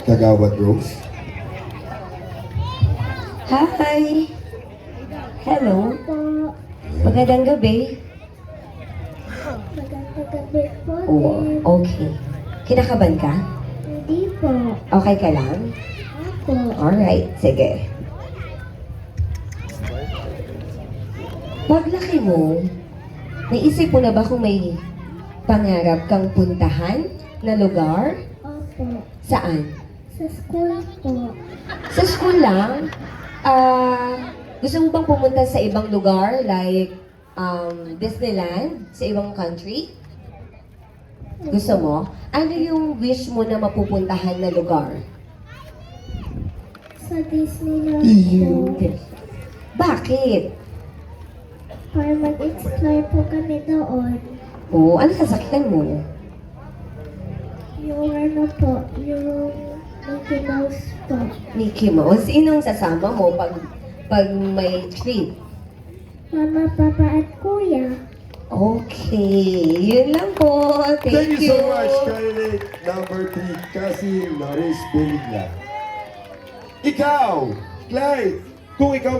Kagawad Rose. Hi! Hello! Po. Magandang gabi. Magandang gabi po Oo, din. okay. Kinakaban ka? Hindi po. Okay ka lang? Ako. Alright, sige. Paglaki mo, naisip mo na ba kung may pangarap kang puntahan na lugar? Opo. Saan? Sa school po. Sa school lang? Gusto mo bang pumunta sa ibang lugar like Disneyland? Sa ibang country? Gusto mo? Ano yung wish mo na mapupuntahan na lugar? Sa Disneyland Iyo. po. Bakit? Para mag-explore po kami doon. Oo, ano sasakyan mo? Yung ano po, yung Mickey Mouse po. Mickey Mouse? Sinong sasama mo pag may trip? Mama, Papa at Kuya. Okay, yun lang po. Thank you so much, candidate number 3, Cassie Loris Benigla. Ikaw, Clyde, kung ikaw